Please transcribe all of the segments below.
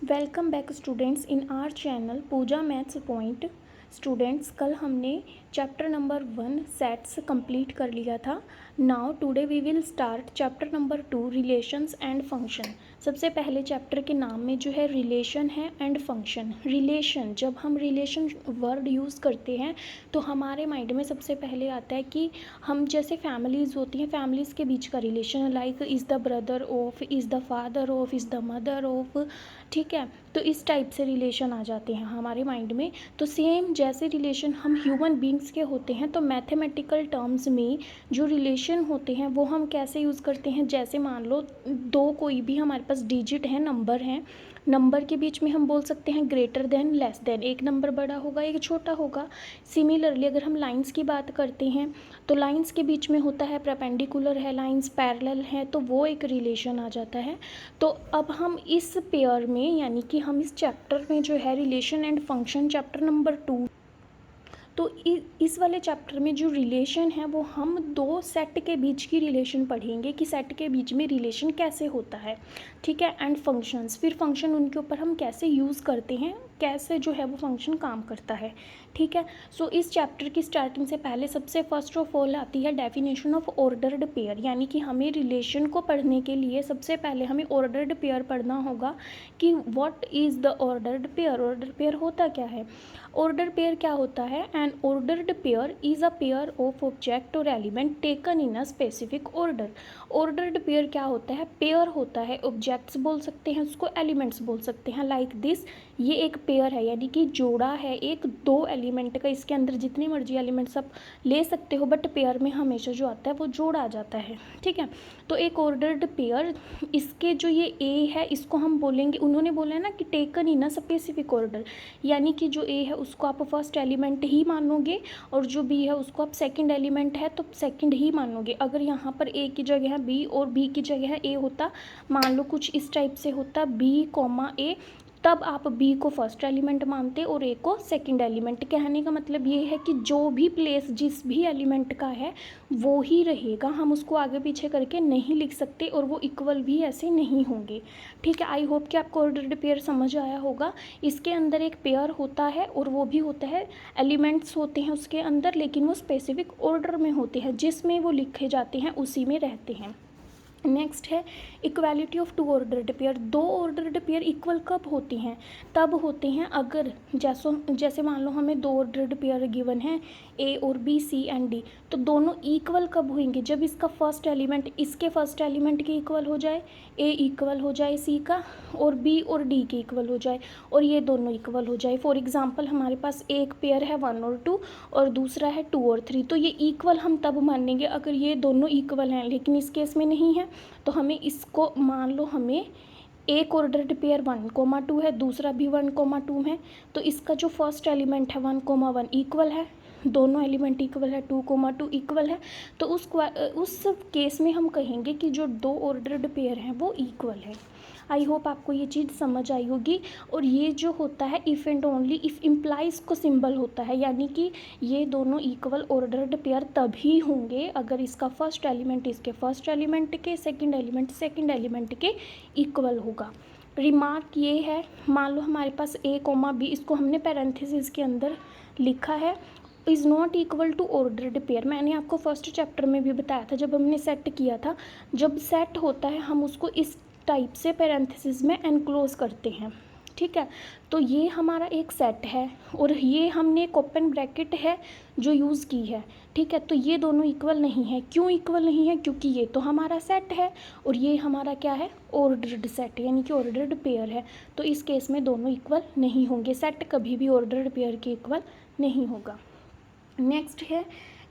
Welcome back students in our channel Pooja maths point. Students, कल हमने chapter number 1 sets complete कर लिया था। Now today we will start chapter number 2 relations and function. सबसे पहले chapter के नाम में जो है रिलेशन है एंड फंक्शन। रिलेशन, जब हम रिलेशन वर्ड यूज़ करते हैं तो हमारे माइंड में सबसे पहले आता है कि हम जैसे फैमिलीज़ होती हैं, फैमिलीज़ के बीच का relation, like is the brother of, is the father of, is the mother of, ठीक है। तो इस टाइप से रिलेशन आ जाते हैं हमारे माइंड में। तो सेम जैसे रिलेशन हम ह्यूमन बींग्स के होते हैं, तो मैथमेटिकल टर्म्स में जो रिलेशन होते हैं वो हम कैसे यूज़ करते हैं। जैसे मान लो दो कोई भी हमारे पास डिजिट है, नंबर हैं, नंबर के बीच में हम बोल सकते हैं ग्रेटर देन, लेस देन। एक नंबर बड़ा होगा, एक छोटा होगा। सिमिलरली अगर हम लाइंस की बात करते हैं तो लाइंस के बीच में होता है परपेंडिकुलर है, लाइंस पैरेलल है, तो वो एक रिलेशन आ जाता है। तो अब हम इस पेयर में, यानी कि हम इस चैप्टर में जो है relation and function chapter number 2, तो इस वाले चैप्टर में जो रिलेशन है वो हम दो सेट के बीच की रिलेशन पढ़ेंगे कि सेट के बीच में रिलेशन कैसे होता है, ठीक है। एंड फंक्शंस, फिर फंक्शन उनके ऊपर हम कैसे यूज़ करते हैं, कैसे जो है वो फंक्शन काम करता है, ठीक है। सो इस चैप्टर की स्टार्टिंग से पहले सबसे फर्स्ट ऑफ ऑल आती है डेफिनेशन ऑफ ऑर्डर्ड पेयर। यानी कि हमें रिलेशन को पढ़ने के लिए सबसे पहले हमें ऑर्डर्ड पेयर पढ़ना होगा कि what is the ordered pair. Order pair होता क्या है? ऑर्डर पेयर क्या होता है? An ordered pair is a pair of object और element taken in a specific order. Ordered pair क्या होता है? पेयर होता है, ऑब्जेक्ट्स बोल सकते हैं उसको, एलिमेंट्स बोल सकते हैं। लाइक दिस, ये एक पेयर है, यानी कि जोड़ा है एक दो एलिमेंट का। इसके अंदर जितने मर्जी एलिमेंट्स आप ले सकते हो, बट पेयर में हमेशा जो आता है वो जोड़ा आ जाता है, ठीक है। तो एक ऑर्डर्ड पेयर, इसके जो ये ए है इसको हम बोलेंगे, उन्होंने बोला है ना कि taken in a specific order, यानी कि जो ए है उसको आप फर्स्ट एलिमेंट ही मानोगे और जो बी है उसको आप सेकंड एलिमेंट है तो सेकंड ही मानोगे। अगर यहाँ पर ए की जगह है बी और बी की जगह है ए होता, मान लो कुछ इस टाइप से होता बी कॉमा ए, तब आप बी को फर्स्ट एलिमेंट मानते और ए को सेकंड एलिमेंट। कहने का मतलब ये है कि जो भी प्लेस जिस भी एलिमेंट का है वो ही रहेगा, हम उसको आगे पीछे करके नहीं लिख सकते और वो इक्वल भी ऐसे नहीं होंगे, ठीक है। आई होप कि आपको ऑर्डर्ड पेयर समझ आया होगा। इसके अंदर एक पेयर होता है और वो भी होता है, एलिमेंट्स होते हैं उसके अंदर, लेकिन वो स्पेसिफिक ऑर्डर में होते हैं, जिसमें वो लिखे जाते हैं उसी में रहते हैं। नेक्स्ट है equality of two ordered pair. दो ऑर्डर्ड पेयर इक्वल कब होती हैं? तब होते हैं अगर जैसे मान लो हमें दो ऑर्डर्ड पेयर गिवन है ए और बी, सी एंड डी, तो दोनों इक्वल कब होंगे? जब इसका फर्स्ट एलिमेंट इसके फर्स्ट एलिमेंट के इक्वल हो जाए, ए इक्वल हो जाए सी का, और बी और डी के इक्वल हो जाए, और ये दोनों इक्वल हो जाए। फॉर एग्जांपल हमारे पास एक पेयर है 1 और 2 और दूसरा है 2 और 3, तो ये इक्वल हम तब मानेंगे अगर ये दोनों इक्वल हैं, लेकिन इस केस में नहीं है। तो हमें इसको मान लो, हमें एक ऑर्डर्ड पेयर 1,2 है, दूसरा भी 1,2 है, तो इसका जो फर्स्ट एलिमेंट है 1,1 इक्वल है, दोनों एलिमेंट इक्वल है, 2,2 इक्वल है, तो उस केस में हम कहेंगे कि जो दो ऑर्डर्ड पेयर हैं वो इक्वल है। आई होप आपको ये चीज़ समझ आई होगी। और ये जो होता है if and only if implies को सिंबल होता है, यानी कि ये दोनों इक्वल ऑर्डर्ड पेयर तभी होंगे अगर इसका फर्स्ट एलिमेंट इसके फर्स्ट एलिमेंट के, सेकंड एलिमेंट सेकंड एलिमेंट के इक्वल होगा। रिमार्क ये है, मान लो हमारे पास ए कोमा बी, इसको हमने पैरेंथेसिस के अंदर लिखा है, is not equal to ordered pair. मैंने आपको फर्स्ट चैप्टर में भी बताया था जब हमने सेट किया था, जब सेट होता है हम उसको इस टाइप से पैरेंथेसिस में एनक्लोज करते हैं, ठीक है। तो ये हमारा एक सेट है और ये हमने एक ओपन ब्रैकेट है जो यूज़ की है, ठीक है। तो ये दोनों इक्वल नहीं है। क्यों इक्वल नहीं है? क्योंकि ये तो हमारा सेट है और ये हमारा क्या है? ऑर्डर्ड सेट, यानी कि ऑर्डर्ड पेयर है। तो इस केस में दोनों इक्वल नहीं होंगे, सेट कभी भी ऑर्डर्ड पेयर के इक्वल नहीं होगा। नेक्स्ट है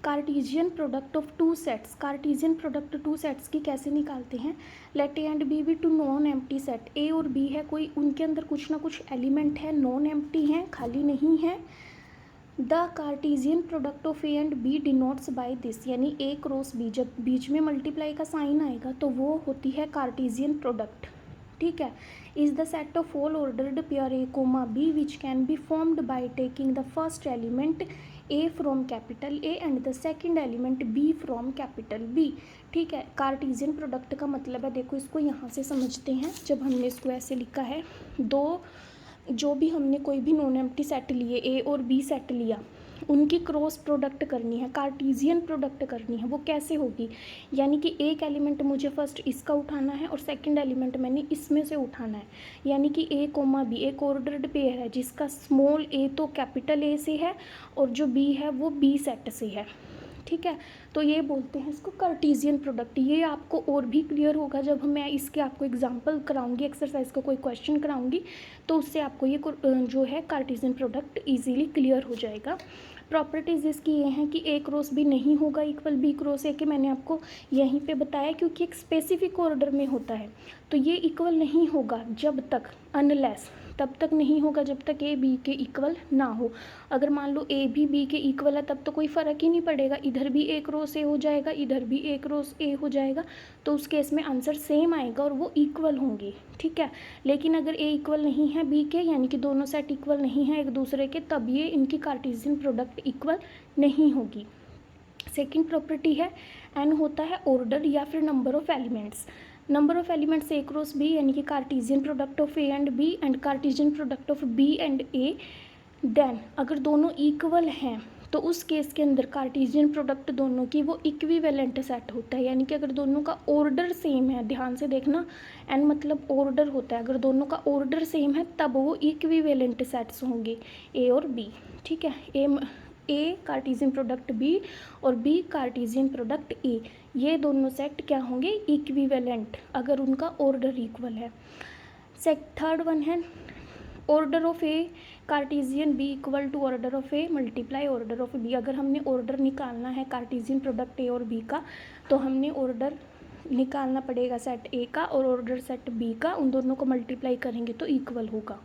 Cartesian product of two sets. Cartesian product two sets की कैसे निकालते हैं? Let A and B be two non empty set. A और बी है, कोई उनके अंदर कुछ ना कुछ एलिमेंट है, नॉन एम्प्टी हैं, खाली नहीं है। The Cartesian product of A and B denotes by this, यानी ए क्रॉस बी, जब बीच में मल्टीप्लाई का साइन आएगा तो वो होती है कार्टीजियन प्रोडक्ट, ठीक है। Is the set of all ordered pair A comma B which can be formed by taking the first element A from capital A and the second element B from capital B. ठीक है, Cartesian product का मतलब है, देखो इसको यहाँ से समझते हैं। जब हमने इसको ऐसे लिखा है, दो जो भी हमने कोई भी नॉन एम्प्टी सेट लिए, ए और बी सेट लिया, उनकी क्रॉस प्रोडक्ट करनी है, कार्टेशियन प्रोडक्ट करनी है। वो कैसे होगी, यानी कि एक एलिमेंट मुझे फर्स्ट इसका उठाना है और सेकंड एलिमेंट मैंने इसमें से उठाना है। यानी कि ए कोमा बी एक ऑर्डर्ड पेयर है जिसका स्मॉल ए तो कैपिटल ए से है और जो बी है वो बी सेट से है। ठीक है, तो ये बोलते हैं इसको कार्टेशियन प्रोडक्ट। ये आपको और भी क्लियर होगा जब मैं इसके आपको एग्जांपल कराऊंगी, एक्सरसाइज का कोई क्वेश्चन कराऊंगी, तो उससे आपको ये जो है कार्टेशियन प्रोडक्ट इजीली क्लियर हो जाएगा। प्रॉपर्टीज़ इसकी ये हैं कि ए क्रॉस बी नहीं होगा इक्वल बी क्रॉस ए के, मैंने आपको यहीं पे बताया क्योंकि एक स्पेसिफिक ऑर्डर में होता है। तो ये इक्वल नहीं होगा जब तक, अनलेस, तब तक नहीं होगा जब तक ए बी के इक्वल ना हो। अगर मान लो ए भी बी के इक्वल है तब तो कोई फ़र्क ही नहीं पड़ेगा, इधर भी ए क्रॉस ए हो जाएगा, इधर भी ए क्रॉस ए हो जाएगा, तो उस केस में आंसर सेम आएगा और वो इक्वल होंगे। ठीक है, लेकिन अगर ए इक्वल नहीं है बी के, यानी कि दोनों सेट इक्वल नहीं है एक दूसरे के, तब ये इनकी कार्टेशियन प्रोडक्ट इक्वल नहीं होगी। सेकेंड प्रॉपर्टी है एन होता है ऑर्डर या फिर number of elements. Number of elements A cross B, यानी कि Cartesian product of A and B and Cartesian product of B and A. Then अगर दोनों इक्वल हैं तो उस केस के अंदर कार्टेशियन प्रोडक्ट दोनों की वो इक्विवेलेंट सेट होता है। यानी कि अगर दोनों का ऑर्डर सेम है, ध्यान से देखना, एन मतलब ऑर्डर होता है, अगर दोनों का ऑर्डर सेम है तब वो इक्विवेलेंट सेट्स होंगे ए और बी। ठीक है, ए कार्टेशियन प्रोडक्ट बी और बी कार्टेशियन प्रोडक्ट ए, ये दोनों सेट क्या होंगे, इक्विवेलेंट, अगर उनका ऑर्डर इक्वल है। थर्ड वन है order of A Cartesian B equal to order of A multiply order of B. अगर हमने ऑर्डर निकालना है कार्टेशियन प्रोडक्ट ए और बी का, तो हमने ऑर्डर निकालना पड़ेगा सेट ए का और ऑर्डर सेट बी का, उन दोनों को मल्टीप्लाई करेंगे तो इक्वल होगा।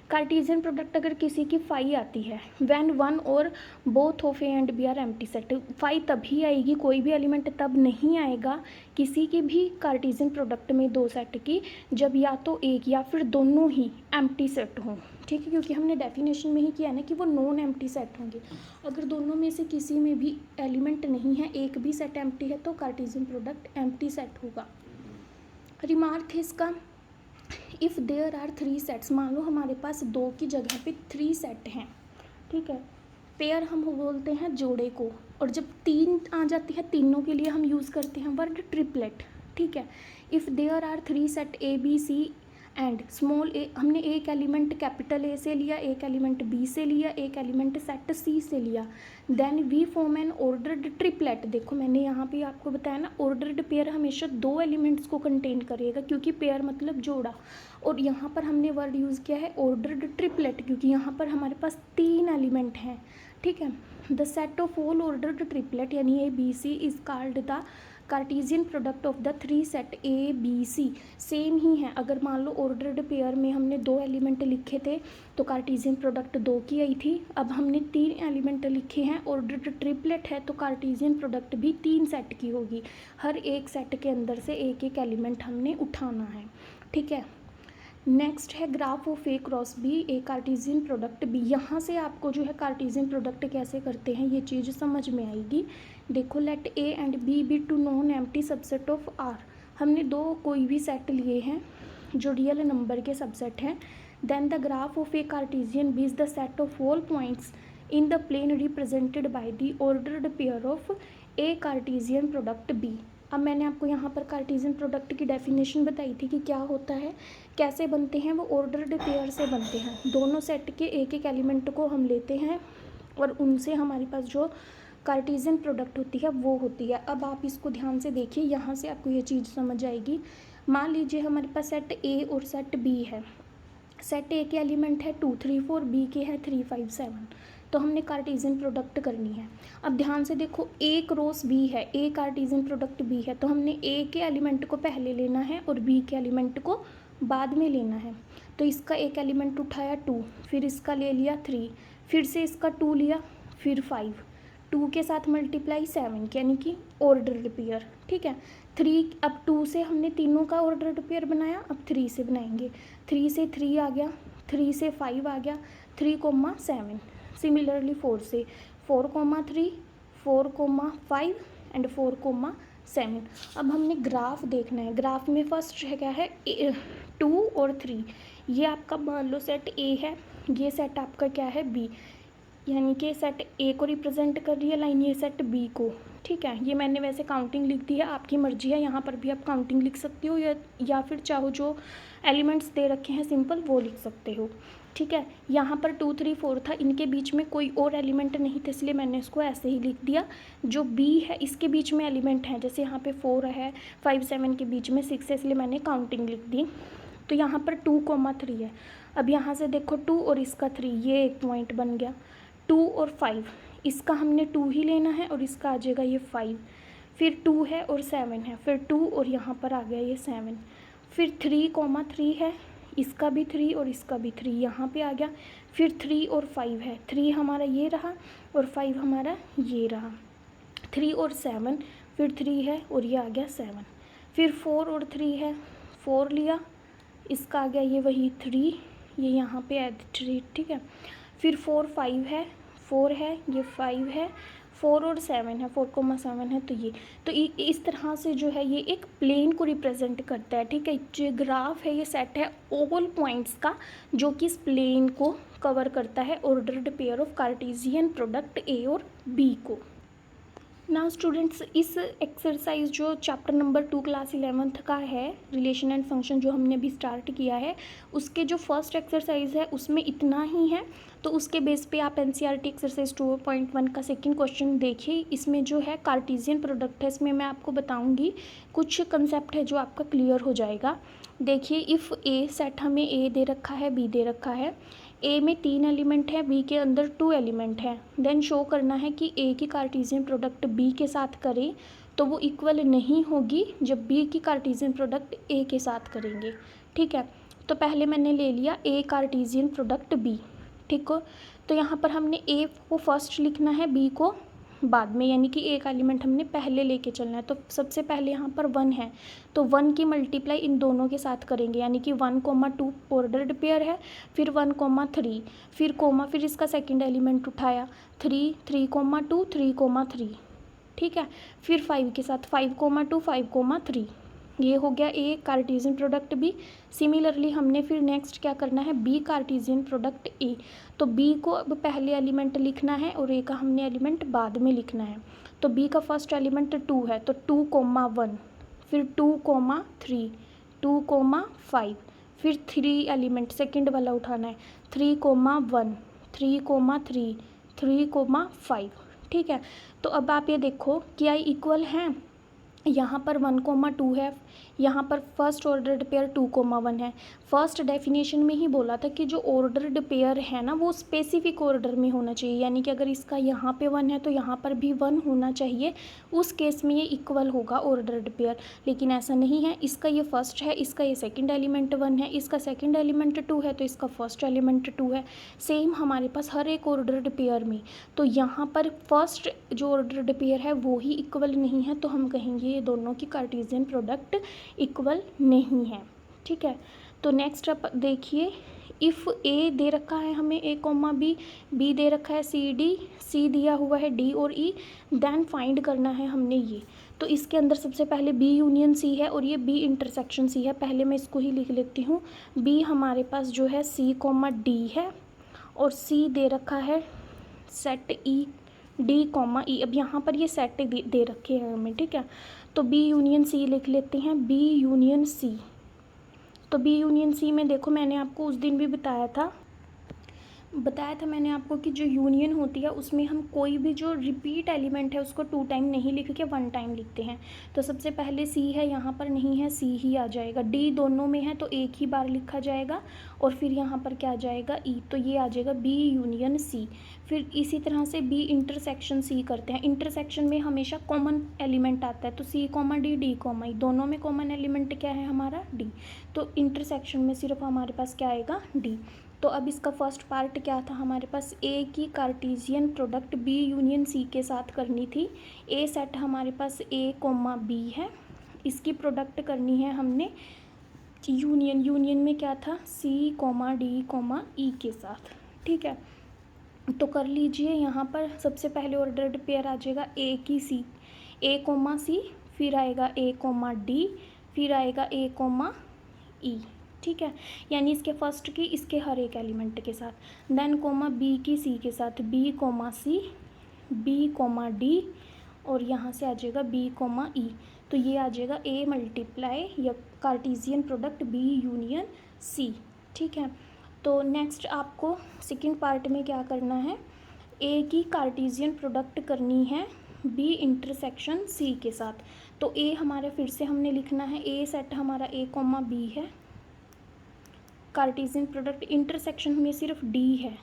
कार्टेशियन प्रोडक्ट अगर किसी की फाई आती है, व्हेन वन और both of A and B are empty set, phi तभी आएगी, कोई भी एलिमेंट तब नहीं आएगा किसी की भी कार्टेशियन प्रोडक्ट में दो सेट की, जब या तो एक या फिर दोनों ही एम्प्टी सेट हों। ठीक है, क्योंकि हमने डेफिनेशन में ही किया ना कि वो नॉन एम्प्टी सेट होंगे। अगर दोनों में से किसी में भी एलिमेंट नहीं है, एक भी सेट एम्प्टी है, तो कार्टेशियन प्रोडक्ट एम्प्टी सेट होगा। रिमार्क है इसका, इफ़ देयर आर 3 सेट्स, मान लो हमारे पास 2 की जगह पे 3 सेट हैं। ठीक है, पेयर हम बोलते हैं जोड़े को, और जब 3 आ जाती है तीनों के लिए हम यूज़ करते हैं वर्ड ट्रिपलेट। ठीक है, if there are 3 set A B C and small A, हमने एक एलिमेंट कैपिटल ए से लिया, एक एलिमेंट बी से लिया, एक एलिमेंट सेट सी से लिया, then we form an ordered triplet. देखो मैंने यहाँ पे आपको बताया ना, ऑर्डर्ड पेयर हमेशा 2 एलिमेंट्स को कंटेन करेगा, क्योंकि पेयर मतलब जोड़ा, और यहाँ पर हमने वर्ड यूज़ किया है ऑर्डर्ड ट्रिपलेट, क्योंकि यहाँ पर हमारे पास 3 एलिमेंट हैं। ठीक है, the set of all ordered triplet यानी A B C is called the Cartesian product of the 3 set A B C. Same ही है, अगर मान लो ऑर्डर्ड पेयर में हमने 2 एलिमेंट लिखे थे तो कार्टेशियन प्रोडक्ट 2 की आई थी, अब हमने 3 एलिमेंट लिखे हैं, ऑर्डर्ड ट्रिपलेट है तो कार्टेशियन प्रोडक्ट भी 3 सेट की होगी। हर एक सेट के अंदर से एक एक एलिमेंट हमने उठाना है। ठीक है, नेक्स्ट है graph of A cross B A Cartesian product B. यहाँ से आपको जो है कार्टेशियन प्रोडक्ट कैसे करते हैं ये चीज़ समझ में आएगी। देखो, let A and B be two non empty subset of R. हमने 2 कोई भी सेट लिए हैं जो रियल नंबर के सबसेट हैं। Then the graph of A Cartesian B is the set of all points in the plane represented by the ordered pair of A Cartesian product B. अब मैंने आपको यहाँ पर कार्टेशियन प्रोडक्ट की definition बताई थी कि क्या होता है, कैसे बनते हैं, वो ऑर्डर्ड पेयर से बनते हैं। दोनों सेट के एक एक एलिमेंट को हम लेते हैं और उनसे हमारे पास जो कार्टेशियन प्रोडक्ट होती है वो होती है। अब आप इसको ध्यान से देखिए, यहाँ से आपको ये चीज़ समझ आएगी। मान लीजिए हमारे पास सेट ए और सेट बी है। सेट ए के एलिमेंट है 2 3 4, बी के है 3 5 7, तो हमने कार्टेशियन प्रोडक्ट करनी है। अब ध्यान से देखो, ए क्रॉस बी है, ए कार्टेशियन प्रोडक्ट बी है, तो हमने ए के एलिमेंट को पहले लेना है और बी के एलिमेंट को बाद में लेना है। तो इसका एक एलिमेंट उठाया 2, फिर इसका ले लिया 3, फिर से इसका 2 लिया, फिर 5, 2 के साथ मल्टीप्लाई 7, यानी कि ऑर्डर्ड पेयर। ठीक है, 3, अब 2 से हमने तीनों का ऑर्डर्ड पेयर बनाया, अब 3 से बनाएंगे। 3 से 3 आ गया, 3 से 5 आ गया, 3, 7, सिमिलरली 4 से 4,3, 4,5 एंड 4,7। अब हमने ग्राफ देखना है। ग्राफ में फर्स्ट है क्या है 2 और 3। ये आपका मान लो सेट ए है, ये सेट आपका क्या है बी, यानी कि सेट ए को रिप्रेजेंट कर रही है लाइन, ये सेट बी को। ठीक है, ये मैंने वैसे काउंटिंग लिख दी है, आपकी मर्जी है, यहाँ पर भी आप काउंटिंग लिख सकते हो या फिर चाहो जो एलिमेंट्स दे रखे हैं सिंपल वो लिख सकते हो। ठीक है, यहाँ पर 2, 3, 4 था, इनके बीच में कोई और एलिमेंट नहीं थे इसलिए मैंने इसको ऐसे ही लिख दिया। जो बी है इसके बीच में एलिमेंट है, जैसे यहाँ पे 4 है, 5, 7 के बीच में 6 है, इसलिए मैंने काउंटिंग लिख दी। तो यहाँ पर 2,3 है। अब यहाँ से देखो 2 और इसका 3, ये एक पॉइंट बन गया। 2 और 5, इसका हमने 2 ही लेना है और इसका आ जाएगा ये 5। फिर 2 है और 7 है, फिर 2 और यहाँ पर आ गया ये 7। फिर 3,3 है, इसका भी 3 और इसका भी 3 यहाँ पे आ गया। फिर 3 और 5 है, 3 हमारा ये रहा और 5 हमारा ये रहा। 3 और 7, फिर 3 है और ये आ गया 7। फिर 4 और 3 है, 4 लिया, इसका आ गया ये वही 3, ये यहाँ पे ऐड 3। ठीक है, फिर 4, 5 है, 4 है, ये 5 है, 4 और 7 है, 4,7 है। तो इस तरह से जो है ये एक प्लेन को रिप्रेजेंट करता है। ठीक है, जो ग्राफ है ये सेट है ऑल पॉइंट्स का जो कि इस प्लेन को कवर करता है, ordered pair of Cartesian product ए और बी को। नाउ स्टूडेंट्स, इस एक्सरसाइज जो चैप्टर नंबर 2 क्लास 11th का है, रिलेशन एंड फंक्शन, जो हमने अभी स्टार्ट किया है, उसके जो फर्स्ट एक्सरसाइज है उसमें इतना ही है। तो उसके बेस पे आप एनसीईआरटी एक्सरसाइज 2.1 का सेकंड क्वेश्चन देखिए। इसमें जो है कार्टेशियन प्रोडक्ट है, इसमें मैं आपको बताऊंगी कुछ कंसेप्ट है जो आपका क्लियर हो जाएगा। देखिए, इफ़ ए सेट हमें ए दे रखा है, बी दे रखा है, ए में 3 एलिमेंट है, बी के अंदर 2 एलिमेंट है, देन शो करना है कि ए की कार्टेशियन प्रोडक्ट बी के साथ करें तो वो इक्वल नहीं होगी जब बी की कार्टेशियन प्रोडक्ट ए के साथ करेंगे। ठीक है, तो पहले मैंने ले लिया ए कार्टेशियन प्रोडक्ट बी। ठीक हो, तो यहाँ पर हमने ए को फर्स्ट लिखना है, बी को बाद में, यानी कि एक एलिमेंट हमने पहले लेके चलना है। तो सबसे पहले यहाँ पर 1 है, तो 1 की मल्टीप्लाई इन दोनों के साथ करेंगे, यानी कि 1,2 ऑर्डर्ड पेयर है, फिर 1,3, फिर कोमा, फिर इसका सेकंड एलिमेंट उठाया 3, 3,2, 3,3। ठीक है, फिर 5 के साथ 5,2, 5,3, ये हो गया ए कार्टेशियन प्रोडक्ट बी। सिमिलरली हमने फिर नेक्स्ट क्या करना है, बी कार्टेशियन प्रोडक्ट ए। तो बी को अब पहले एलिमेंट लिखना है और ए का हमने एलिमेंट बाद में लिखना है। तो बी का फर्स्ट एलिमेंट 2 है, तो 2,1, फिर 2,3, 2,5, फिर 3 एलिमेंट सेकेंड वाला उठाना है, 3,1, 3,3, 3,5। ठीक है, तो अब आप ये देखो क्या इक्वल हैं। यहाँ पर 1,2 है, यहाँ पर फर्स्ट ऑर्डर्ड पेयर 2,1 है। फर्स्ट डेफिनेशन में ही बोला था कि जो ऑर्डर्ड पेयर है ना वो स्पेसिफिक ऑर्डर में होना चाहिए, यानी कि अगर इसका यहाँ पे 1 है तो यहाँ पर भी 1 होना चाहिए, उस केस में ये इक्वल होगा ऑर्डर्ड पेयर। लेकिन ऐसा नहीं है, इसका ये फर्स्ट है, इसका ये सेकंड एलिमेंट 1 है, इसका सेकंड एलिमेंट 2 है, तो इसका फर्स्ट एलिमेंट 2 है। सेम हमारे पास हर एक ऑर्डर्ड पेयर में, तो यहाँ पर फर्स्ट जो ऑर्डर्ड पेयर है वो ही इक्वल नहीं है, तो हम कहेंगे ये दोनों की कार्टेशियन प्रोडक्ट इक्वल नहीं है। ठीक है, तो नेक्स्ट आप देखिए, इफ़ ए दे रखा है हमें ए कॉमा बी, बी दे रखा है सी डी, सी दिया हुआ है डी और ई, देन फाइंड करना है हमने ये। तो इसके अंदर सबसे पहले बी यूनियन सी है और ये बी इंटरसेक्शन सी है। पहले मैं इसको ही लिख लेती हूँ। बी हमारे पास जो है सी कॉमा डी है और सी दे रखा है सेट ई, डी कॉमा ई। अब यहाँ पर ये सेट दे रखे हैं हमें। ठीक है, तो बी यूनियन सी लिख लेते हैं, बी यूनियन सी। तो बी यूनियन सी में देखो, मैंने आपको उस दिन भी बताया था मैंने आपको कि जो यूनियन होती है उसमें हम कोई भी जो रिपीट एलिमेंट है उसको 2 टाइम नहीं लिख के 1 टाइम लिखते हैं। तो सबसे पहले सी है, यहाँ पर नहीं है, सी ही आ जाएगा। डी दोनों में है तो एक ही बार लिखा जाएगा और फिर यहाँ पर क्या आ जाएगा, ई, तो ये आ जाएगा बी यूनियन सी। फिर इसी तरह से बी इंटरसेक्शन सी करते हैं। इंटरसेक्शन में हमेशा कॉमन एलिमेंट आता है, तो C comma D, D comma E, दोनों में कॉमन एलिमेंट क्या है हमारा, डी। तो इंटरसेक्शन में सिर्फ हमारे पास क्या आएगा, डी। तो अब इसका फर्स्ट पार्ट क्या था हमारे पास, ए की Cartesian product B union C के साथ करनी थी। ए सेट हमारे पास ए कॉमा बी है, इसकी प्रोडक्ट करनी है हमने यूनियन में क्या था, सी कॉमा डी कॉमा ई के साथ। ठीक है, तो कर लीजिए। यहाँ पर सबसे पहले ऑर्डर्ड पेयर आ जाएगा ए की सी, ए कोमा सी, फिर आएगा ए कोमा डी, फिर आएगा ए कोमा ई। ठीक है, यानी इसके फर्स्ट की इसके हर एक एलिमेंट के साथ। देन कोमा बी की सी के साथ, B comma C, B comma D, और यहाँ से आ जाएगा बी कोमा ई। तो ये आ जाएगा ए मल्टीप्लाई या Cartesian product B union C. ठीक है, तो नेक्स्ट आपको सेकंड पार्ट में क्या करना है, ए की कार्टेशियन प्रोडक्ट करनी है बी इंटरसेक्शन सी के साथ। तो ए हमारे फिर से हमने लिखना है, ए सेट हमारा ए कोमा बी है, कार्टेशियन प्रोडक्ट इंटरसेक्शन में सिर्फ डी है।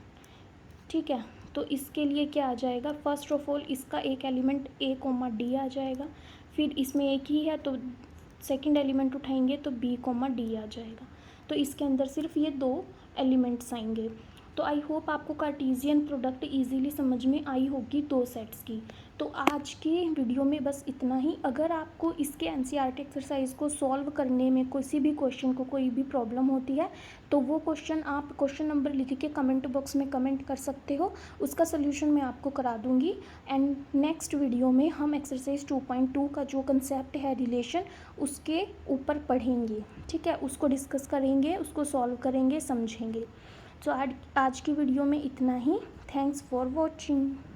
ठीक है, तो इसके लिए क्या आ जाएगा, फर्स्ट ऑफ ऑल इसका एक एलिमेंट ए कोमा डी आ जाएगा, फिर इसमें एक ही है तो सेकंड एलिमेंट उठाएंगे तो बी कोमा डी आ जाएगा। तो इसके अंदर सिर्फ ये दो एलिमेंट्स आएंगे। तो आई होप आपको कार्टेशियन प्रोडक्ट इजीली समझ में आई होगी दो सेट्स की। तो आज के वीडियो में बस इतना ही। अगर आपको इसके एनसीईआरटी एक्सरसाइज को सॉल्व करने में किसी भी क्वेश्चन को कोई भी प्रॉब्लम होती है तो वो क्वेश्चन आप क्वेश्चन नंबर लिख के कमेंट बॉक्स में कमेंट कर सकते हो, उसका सल्यूशन मैं आपको करा दूंगी। एंड नेक्स्ट वीडियो में हम एक्सरसाइज 2.2 का जो कंसेप्ट है रिलेशन, उसके ऊपर पढ़ेंगे। ठीक है, उसको डिस्कस करेंगे, उसको सॉल्व करेंगे, समझेंगे। तो आज की वीडियो में इतना ही। Thanks for watching.